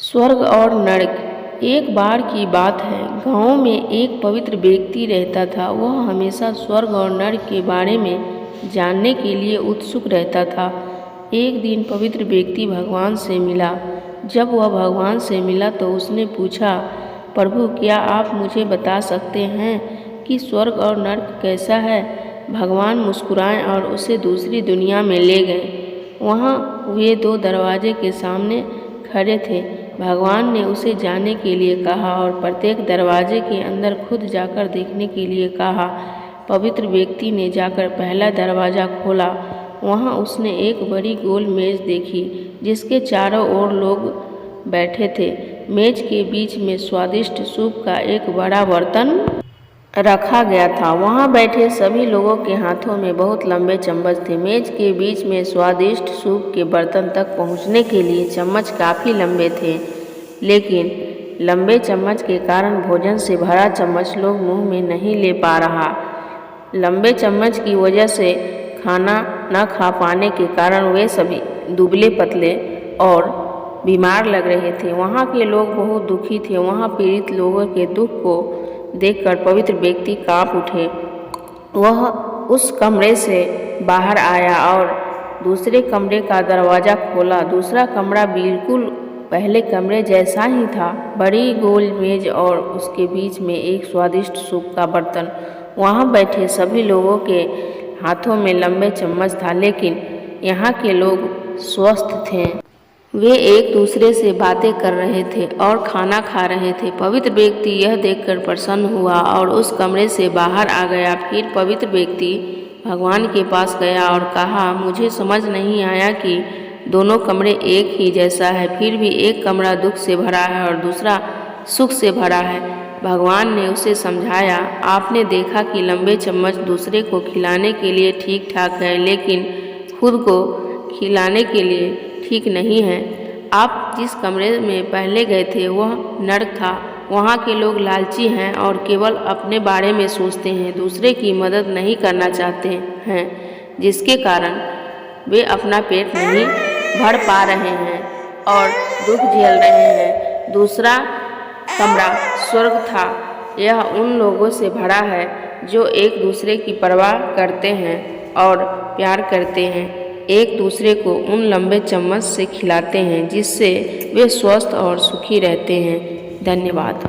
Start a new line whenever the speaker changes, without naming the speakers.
स्वर्ग और नरक। एक बार की बात है, गांव में एक पवित्र व्यक्ति रहता था। वह हमेशा स्वर्ग और नरक के बारे में जानने के लिए उत्सुक रहता था। एक दिन पवित्र व्यक्ति भगवान से मिला। जब वह भगवान से मिला तो उसने पूछा, प्रभु, क्या आप मुझे बता सकते हैं कि स्वर्ग और नरक कैसा है? भगवान मुस्कुराए और उसे दूसरी दुनिया में ले गए। वहाँ वे दो दरवाजे के सामने खड़े थे। भगवान ने उसे जाने के लिए कहा और प्रत्येक दरवाजे के अंदर खुद जाकर देखने के लिए कहा। पवित्र व्यक्ति ने जाकर पहला दरवाज़ा खोला। वहाँ उसने एक बड़ी गोल मेज देखी जिसके चारों ओर लोग बैठे थे। मेज के बीच में स्वादिष्ट सूप का एक बड़ा बर्तन रखा गया था। वहाँ बैठे सभी लोगों के हाथों में बहुत लंबे चम्मच थे। मेज के बीच में स्वादिष्ट सूप के बर्तन तक पहुँचने के लिए चम्मच काफ़ी लंबे थे, लेकिन लंबे चम्मच के कारण भोजन से भरा चम्मच लोग मुंह में नहीं ले पा रहा। लंबे चम्मच की वजह से खाना न खा पाने के कारण वे सभी दुबले पतले और बीमार लग रहे थे। वहाँ के लोग बहुत दुखी थे। वहाँ पीड़ित लोगों के दुख को देखकर पवित्र व्यक्ति कांप उठे। वह उस कमरे से बाहर आया और दूसरे कमरे का दरवाज़ा खोला। दूसरा कमरा बिल्कुल पहले कमरे जैसा ही था। बड़ी गोल मेज और उसके बीच में एक स्वादिष्ट सूप का बर्तन। वहाँ बैठे सभी लोगों के हाथों में लंबे चम्मच था, लेकिन यहाँ के लोग स्वस्थ थे। वे एक दूसरे से बातें कर रहे थे और खाना खा रहे थे। पवित्र व्यक्ति यह देखकर प्रसन्न हुआ और उस कमरे से बाहर आ गया। फिर पवित्र व्यक्ति भगवान के पास गया और कहा, मुझे समझ नहीं आया कि दोनों कमरे एक ही जैसा है, फिर भी एक कमरा दुख से भरा है और दूसरा सुख से भरा है। भगवान ने उसे समझाया, आपने देखा कि लंबे चम्मच दूसरे को खिलाने के लिए ठीक ठाक है, लेकिन खुद को खिलाने के लिए ठीक नहीं है। आप जिस कमरे में पहले गए थे वह नरक था। वहाँ के लोग लालची हैं और केवल अपने बारे में सोचते हैं, दूसरे की मदद नहीं करना चाहते हैं, जिसके कारण वे अपना पेट नहीं भर पा रहे हैं और दुख झेल रहे हैं। दूसरा कमरा स्वर्ग था। यह उन लोगों से भरा है जो एक दूसरे की परवाह करते हैं और प्यार करते हैं, एक दूसरे को उन लंबे चम्मच से खिलाते हैं जिससे वे स्वस्थ और सुखी रहते हैं। धन्यवाद।